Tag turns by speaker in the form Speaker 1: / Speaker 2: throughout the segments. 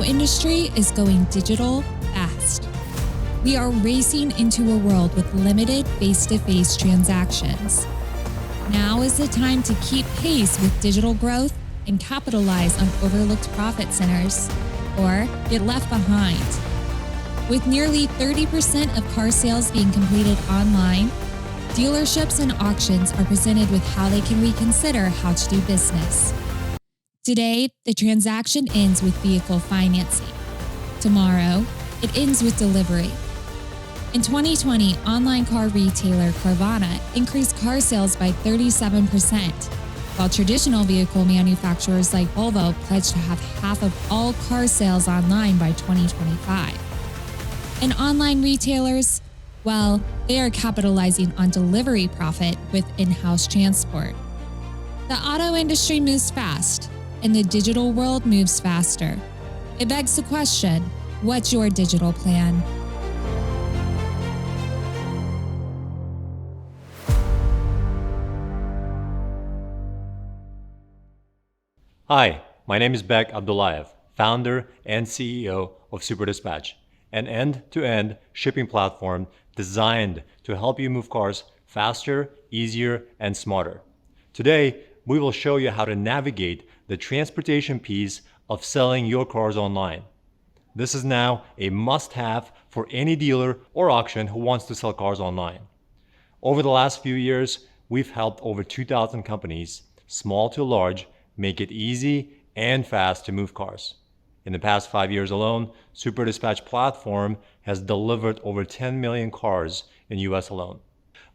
Speaker 1: industry is going digital fast. We are racing into a world with limited face-to-face transactions. Now is the time to keep pace with digital growth and capitalize on overlooked profit centers, or get left behind. With nearly 30% of car sales being completed online, dealerships and auctions are presented with how they can reconsider how to do business. Today, the transaction ends with vehicle financing. Tomorrow, it ends with delivery. In 2020, online car retailer Carvana increased car sales by 37%, while traditional vehicle manufacturers like Volvo pledged to have half of all car sales online by 2025. And online retailers, well, they are capitalizing on delivery profit with in-house transport. The auto industry moves fast, and the digital world moves faster. It begs the question, what's your digital plan?
Speaker 2: Hi, my name is Bek Abdullayev, founder and CEO of Super Dispatch, an end-to-end shipping platform designed to help you move cars faster, easier, and smarter. Today, we will show you how to navigate the transportation piece of selling your cars online. This is now a must-have for any dealer or auction who wants to sell cars online. Over the last few years, we've helped over 2,000 companies, small to large, make it easy and fast to move cars. In the past 5 years alone, Super Dispatch platform has delivered over 10 million cars in US alone.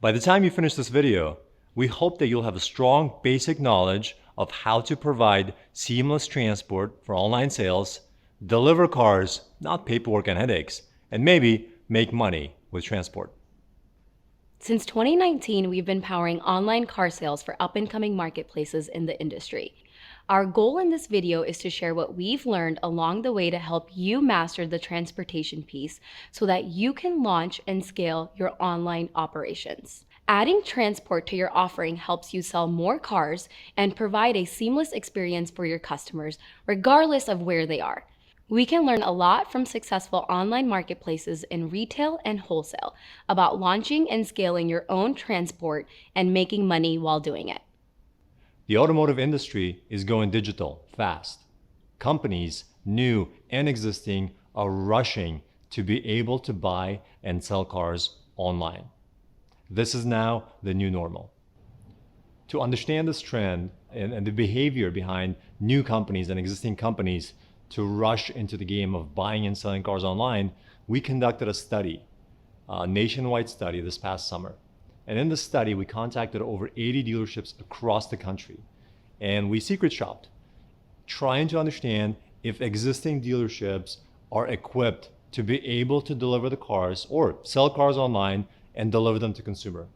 Speaker 2: By the time you finish this video, we hope that you'll have a strong basic knowledge of how to provide seamless transport for online sales, deliver cars, not paperwork and headaches, and maybe make money with transport.
Speaker 3: Since 2019, we've been powering online car sales for up-and-coming marketplaces in the industry. Our goal in this video is to share what we've learned along the way to help you master the transportation piece so that you can launch and scale your online operations. Adding transport to your offering helps you sell more cars and provide a seamless experience for your customers, regardless of where they are. We can learn a lot from successful online marketplaces in retail and wholesale about launching and scaling your own transport and making money while doing it.
Speaker 2: The automotive industry is going digital fast. Companies, new and existing, are rushing to be able to buy and sell cars online. This is now the new normal. To understand this trend and the behavior behind new companies and existing companies to rush into the game of buying and selling cars online, we conducted a study, a nationwide study this past summer. And in this study, we contacted over 80 dealerships across the country. And we secret shopped, trying to understand if existing dealerships are equipped to be able to deliver the cars or sell cars online and deliver them to consumer.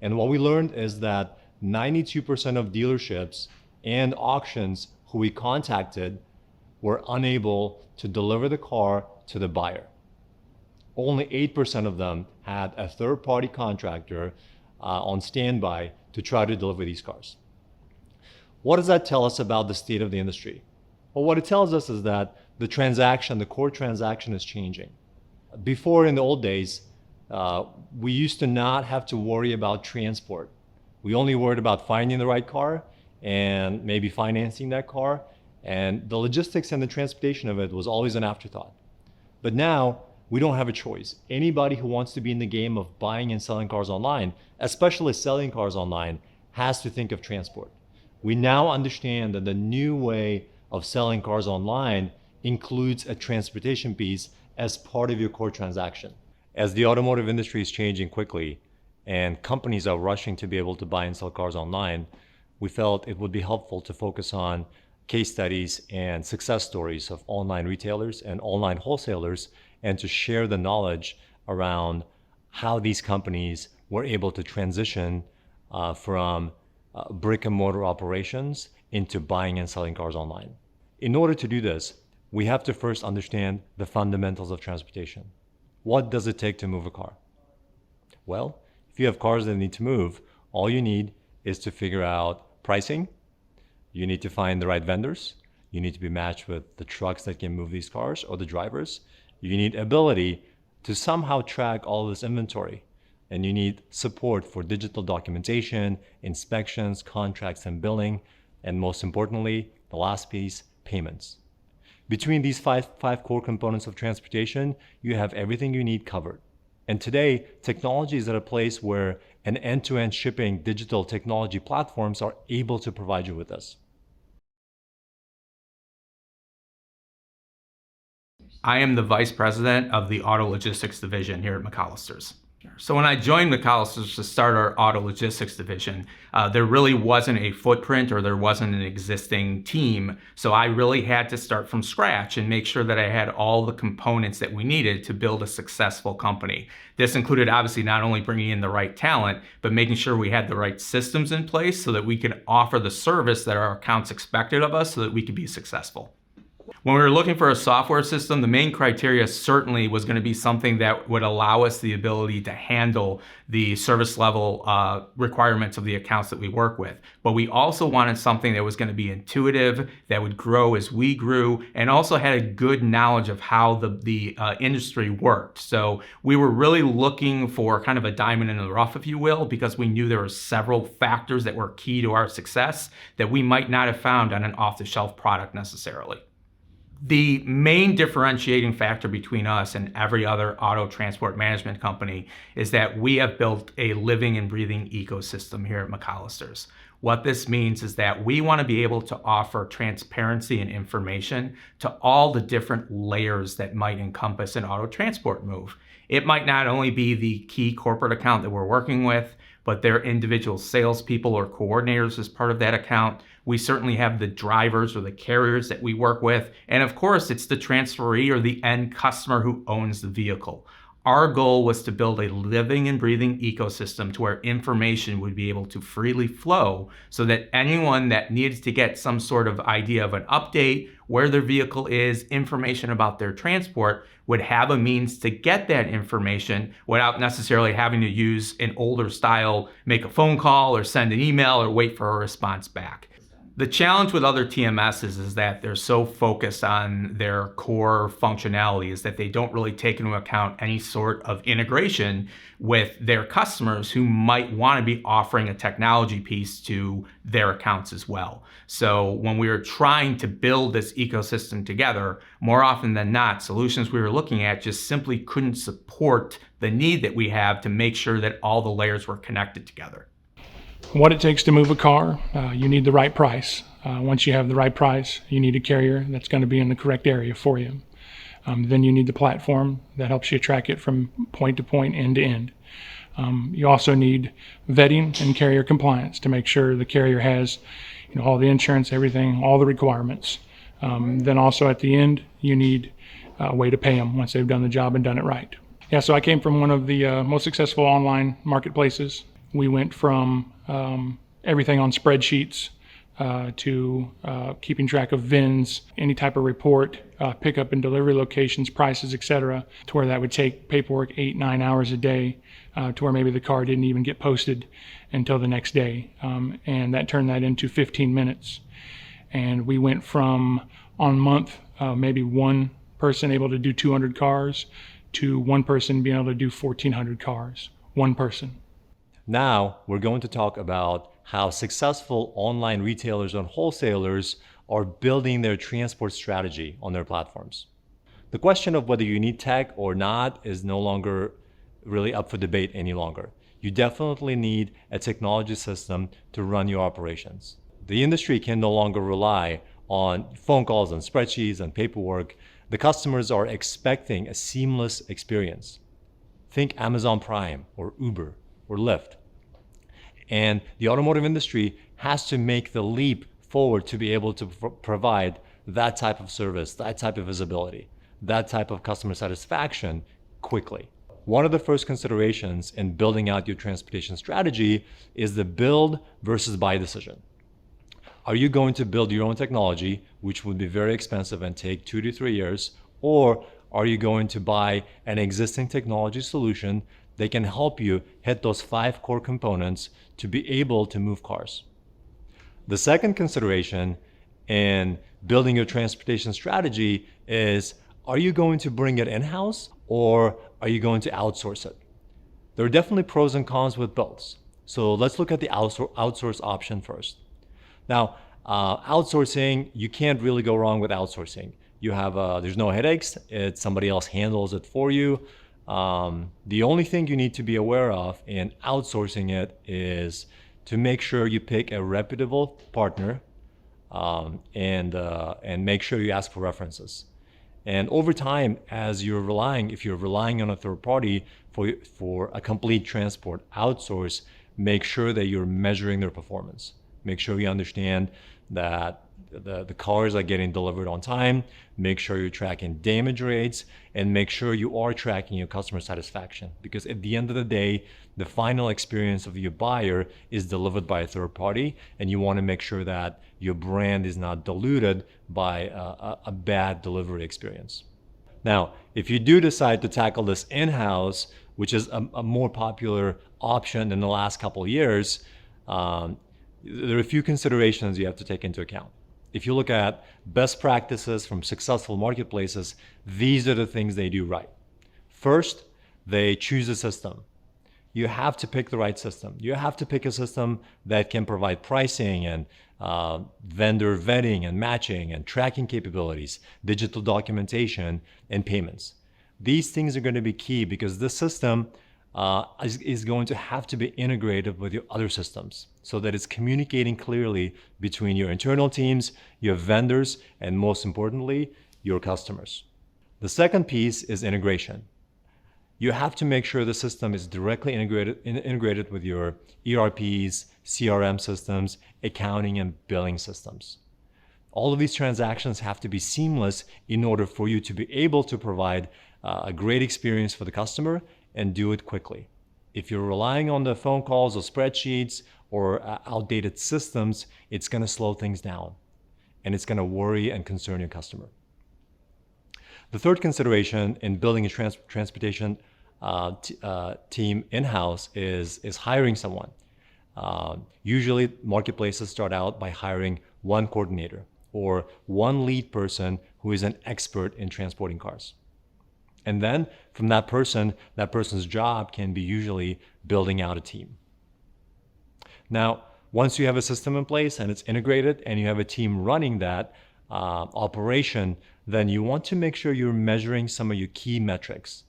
Speaker 2: And what we learned is that 92% of dealerships and auctions who we contacted were unable to deliver the car to the buyer. Only 8% of them had a third-party contractor on standby to try to deliver these cars. What does that tell us about the state of the industry? Well, what it tells us is that the core transaction is changing. Before, in the old days, we used to not have to worry about transport. We only worried about finding the right car and maybe financing that car. And the logistics and the transportation of it was always an afterthought. But now, we don't have a choice. Anybody who wants to be in the game of buying and selling cars online, especially selling cars online, has to think of transport. We now understand that the new way of selling cars online includes a transportation piece as part of your core transaction. As the automotive industry is changing quickly and companies are rushing to be able to buy and sell cars online, we felt it would be helpful to focus on case studies and success stories of online retailers and online wholesalers, and to share the knowledge around how these companies were able to transition from brick and mortar operations into buying and selling cars online. In order to do this, we have to first understand the fundamentals of transportation. What does it take to move a car? Well, if you have cars that need to move, all you need is to figure out pricing. You need to find the right vendors. You need to be matched with the trucks that can move these cars or the drivers. You need ability to somehow track all this inventory. And you need support for digital documentation, inspections, contracts, and billing. And most importantly, the last piece, payments. Between these five core components of transportation, you have everything you need covered. And today, technology is at a place where an end-to-end shipping digital technology platforms are able to provide you with this.
Speaker 4: I am the Vice President of the Auto Logistics Division here at McAllister's. So when I joined McAllister's to start our Auto Logistics Division, there really wasn't a footprint or there wasn't an existing team. So I really had to start from scratch and make sure that I had all the components that we needed to build a successful company. This included obviously not only bringing in the right talent, but making sure we had the right systems in place so that we could offer the service that our accounts expected of us so that we could be successful. When we were looking for a software system, the main criteria certainly was going to be something that would allow us the ability to handle the service level requirements of the accounts that we work with. But we also wanted something that was going to be intuitive, that would grow as we grew, and also had a good knowledge of how the industry worked. So we were really looking for kind of a diamond in the rough, if you will, because we knew there were several factors that were key to our success that we might not have found on an off-the-shelf product necessarily. The main differentiating factor between us and every other auto transport management company is that we have built a living and breathing ecosystem here at McAllister's. What this means is that we want to be able to offer transparency and information to all the different layers that might encompass an auto transport move. It might not only be the key corporate account that we're working with, but their individual salespeople or coordinators as part of that account. We certainly have the drivers or the carriers that we work with. And of course, it's the transferee or the end customer who owns the vehicle. Our goal was to build a living and breathing ecosystem to where information would be able to freely flow so that anyone that needs to get some sort of idea of an update, where their vehicle is, information about their transport, would have a means to get that information without necessarily having to use an older style, make a phone call or send an email or wait for a response back. The challenge with other TMSs is that they're so focused on their core functionalities that they don't really take into account any sort of integration with their customers who might want to be offering a technology piece to their accounts as well. So when we were trying to build this ecosystem together, more often than not, solutions we were looking at just simply couldn't support the need that we have to make sure that all the layers were connected together.
Speaker 5: What it takes to move a car, you need the right price. Once you have the right price, you need a carrier that's going to be in the correct area for you. Then you need the platform that helps you track it from point to point, end to end. You also need vetting and carrier compliance to make sure the carrier has all the insurance, everything, all the requirements. Then also at the end, you need a way to pay them once they've done the job and done it right. Yeah, so I came from one of the most successful online marketplaces. We went from everything on spreadsheets to keeping track of VINs, any type of report, pickup and delivery locations, prices, etc., to where that would take paperwork 8-9 hours a day, to where maybe the car didn't even get posted until the next day. And that turned that into 15 minutes. And we went from on month, maybe one person able to do 200 cars to one person being able to do 1,400 cars, one person.
Speaker 2: Now, we're going to talk about how successful online retailers and wholesalers are building their transport strategy on their platforms. The question of whether you need tech or not is no longer really up for debate any longer. You definitely need a technology system to run your operations. The industry can no longer rely on phone calls and spreadsheets and paperwork. The customers are expecting a seamless experience. Think Amazon Prime or Uber or Lyft. And the automotive industry has to make the leap forward to be able to provide that type of service, that type of visibility, that type of customer satisfaction quickly. One of the first considerations in building out your transportation strategy is the build versus buy decision. Are you going to build your own technology, which would be very expensive and take 2 to 3 years, or are you going to buy an existing technology solution that can help you hit those 5 core components to be able to move cars? The second consideration And building your transportation strategy is, are you going to bring it in-house or are you going to outsource it? There are definitely pros and cons with both. So let's look at the outsource option first. Now, outsourcing, you can't really go wrong with outsourcing. You have, there's no headaches. Somebody else handles it for you. The only thing you need to be aware of in outsourcing it is to make sure you pick a reputable partner, and make sure you ask for references. And over time, if you're relying on a third party for a complete transport outsource, make sure that you're measuring their performance. Make sure you understand that the cars are getting delivered on time. Make sure you're tracking damage rates, and make sure you are tracking your customer satisfaction. Because at the end of the day, the final experience of your buyer is delivered by a third party, and you want to make sure that your brand is not diluted by a bad delivery experience. Now, if you do decide to tackle this in-house, which is a more popular option in the last couple of years, there are a few considerations you have to take into account. If you look at best practices from successful marketplaces, these are the things they do right. First, they choose a system. You have to pick the right system. You have to pick a system that can provide pricing and vendor vetting and matching and tracking capabilities, digital documentation, and payments. These things are going to be key because this system is going to have to be integrated with your other systems so that it's communicating clearly between your internal teams, your vendors, and most importantly, your customers. The second piece is integration. You have to make sure the system is directly integrated with your ERPs, CRM systems, accounting, and billing systems. All of these transactions have to be seamless in order for you to be able to provide a great experience for the customer and do it quickly. If you're relying on the phone calls or spreadsheets or outdated systems, it's going to slow things down and it's going to worry and concern your customer. The third consideration in building a transportation team in-house is hiring someone. Usually marketplaces start out by hiring one coordinator or one lead person who is an expert in transporting cars. And then from that person's job can be usually building out a team. Now, once you have a system in place and it's integrated and you have a team running that operation, then you want to make sure you're measuring some of your key metrics.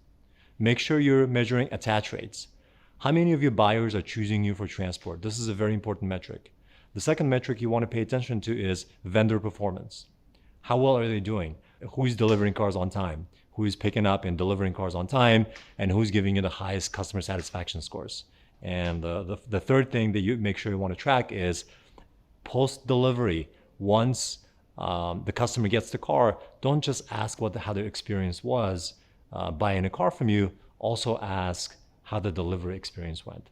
Speaker 2: Make sure you're measuring attach rates. How many of your buyers are choosing you for transport? This is a very important metric. The second metric you want to pay attention to is vendor performance. How well are they doing? Who's delivering cars on time? Who's picking up and delivering cars on time? And who's giving you the highest customer satisfaction scores? And the third thing that you make sure you want to track is post-delivery. Once the customer gets the car, don't just ask how their experience was buying a car from you. Also ask how the delivery experience went.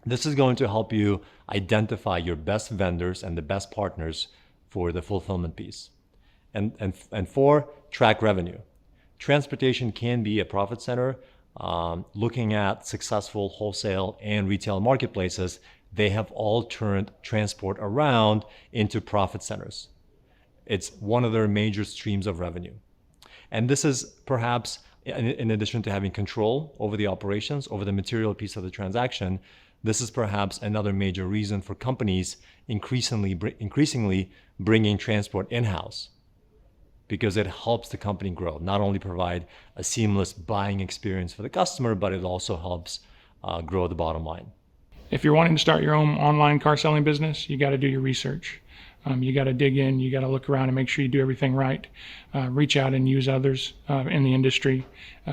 Speaker 2: This is going to help you identify your best vendors and the best partners for the fulfillment piece. And four, track revenue. Transportation can be a profit center. Looking at successful wholesale and retail marketplaces, they have all turned transport around into profit centers. It's one of their major streams of revenue. And this is perhaps, in addition to having control over the operations, over the material piece of the transaction, this is perhaps another major reason for companies increasingly bringing transport in-house, because it helps the company grow, not only provide a seamless buying experience for the customer, but it also helps grow the bottom line.
Speaker 5: If you're wanting to start your own online car selling business, you got to do your research. You got to dig in, you got to look around and make sure you do everything right. Reach out and use others in the industry,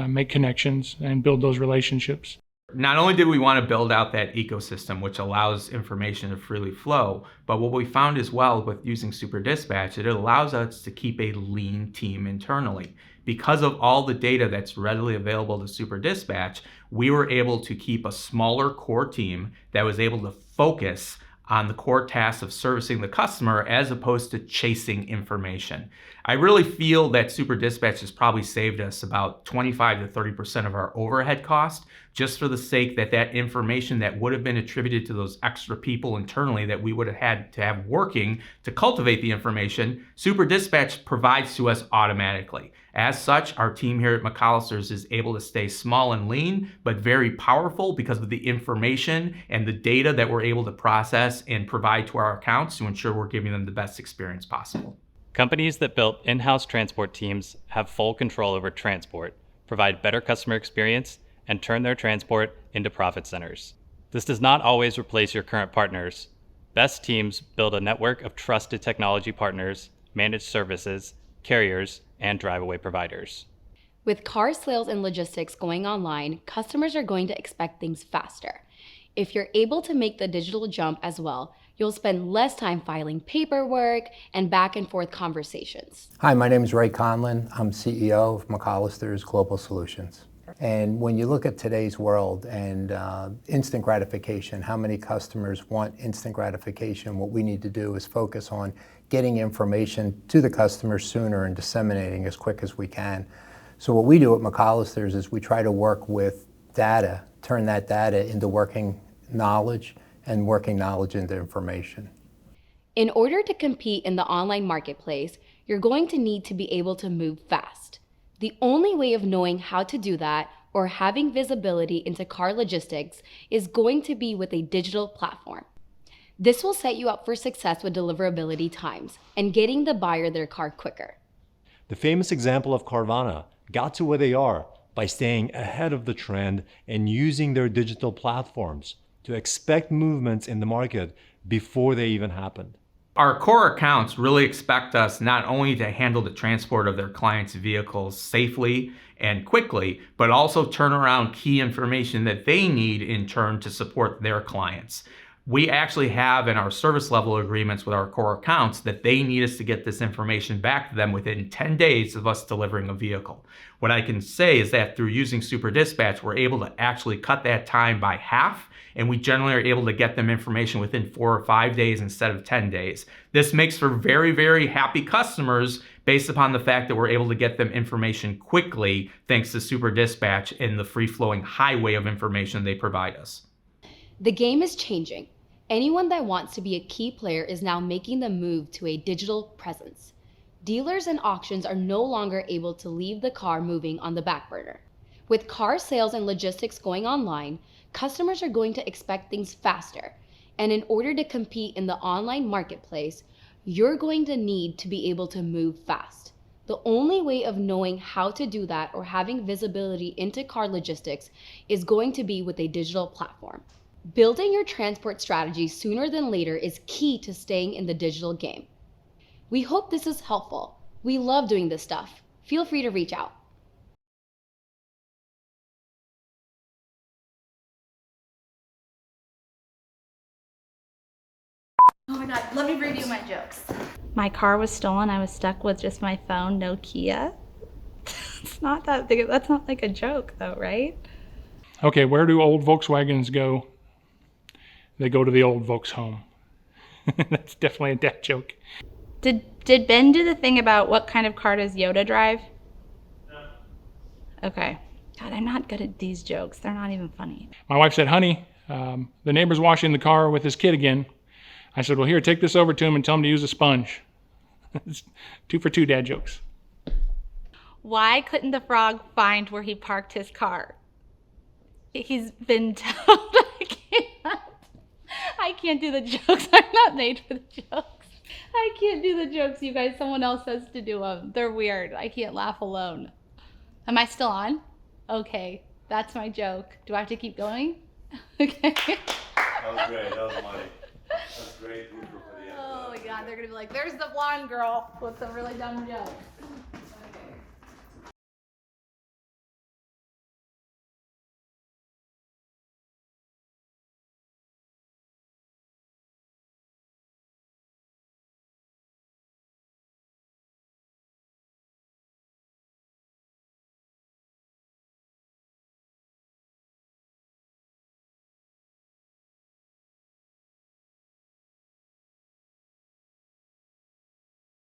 Speaker 5: make connections and build those relationships.
Speaker 4: Not only did we want to build out that ecosystem, which allows information to freely flow, but what we found as well with using Super Dispatch, it allows us to keep a lean team internally. Because of all the data that's readily available to Super Dispatch, we were able to keep a smaller core team that was able to focus on the core tasks of servicing the customer as opposed to chasing information. I really feel that Super Dispatch has probably saved us about 25 to 30% of our overhead cost. just for the sake that that information that would have been attributed to those extra people internally that we would have had to have working to cultivate the information, Super Dispatch provides to us automatically. As such, our team here at McAllister's is able to stay small and lean, but very powerful because of the information and the data that we're able to process and provide to our accounts to ensure we're giving them the best experience possible.
Speaker 6: Companies that built in-house transport teams have full control over transport, provide better customer experience, and turn their transport into profit centers. This does not always replace your current partners. Best teams build a network of trusted technology partners, managed services, carriers, and drive-away providers.
Speaker 3: With car sales and logistics going online, customers are going to expect things faster. If you're able to make the digital jump as well, you'll spend less time filing paperwork and back and forth conversations.
Speaker 7: Hi, my name is Ray Conlon. I'm CEO of McAllister's Global Solutions. And when you look at today's world and instant gratification, how many customers want instant gratification, what we need to do is focus on getting information to the customers sooner and disseminating as quick as we can. So what we do at McAllister's is we try to work with data, turn that data into working knowledge and working knowledge into information.
Speaker 3: In order to compete in the online marketplace, you're going to need to be able to move fast. The only way of knowing how to do that or having visibility into car logistics is going to be with a digital platform. This will set you up for success with deliverability times and getting the buyer their car quicker.
Speaker 2: The famous example of Carvana got to where they are by staying ahead of the trend and using their digital platforms to expect movements in the market before they even happened.
Speaker 4: Our core accounts really expect us not only to handle the transport of their clients' vehicles safely and quickly, but also turn around key information that they need in turn to support their clients. We actually have in our service level agreements with our core accounts that they need us to get this information back to them within 10 days of us delivering a vehicle. What I can say is that through using Super Dispatch, we're able to actually cut that time by half, and we generally are able to get them information within 4 or 5 days instead of 10 days. This makes for very, very happy customers based upon the fact that we're able to get them information quickly thanks to Super Dispatch and the free-flowing highway of information they provide us.
Speaker 3: The game is changing. Anyone that wants to be a key player is now making the move to a digital presence. Dealers and auctions are no longer able to leave the car moving on the back burner. With car sales and logistics going online, customers are going to expect things faster. And in order to compete in the online marketplace, you're going to need to be able to move fast. The only way of knowing how to do that or having visibility into car logistics is going to be with a digital platform. Building your transport strategy sooner than later is key to staying in the digital game. We hope this is helpful. We love doing this stuff. Feel free to reach out.
Speaker 8: Oh my God, let me review my jokes. My car was stolen. I was stuck with just my phone, no Kia. It's not that big. That's not like a joke though, right?
Speaker 5: Okay, where do old Volkswagens go? They go to the old Volks home. That's definitely a dad joke.
Speaker 8: Did Ben do the thing about what kind of car does Yoda drive? No. Okay. God, I'm not good at these jokes. They're not even funny.
Speaker 5: My wife said, honey, the neighbor's washing the car with his kid again. I said, well, here, take this over to him and tell him to use a sponge. It's 2 for 2 dad jokes.
Speaker 8: Why couldn't the frog find where he parked his car? He's been told I can't do the jokes. I'm not made for the jokes. I can't do the jokes, you guys. Someone else has to do them. They're weird. I can't laugh alone. Am I still on? Okay, that's my joke. Do I have to keep going? Okay.
Speaker 9: That was great. That was funny. That's great. For the end.
Speaker 8: Oh my God, they're gonna be like, there's the blonde girl with the really dumb joke.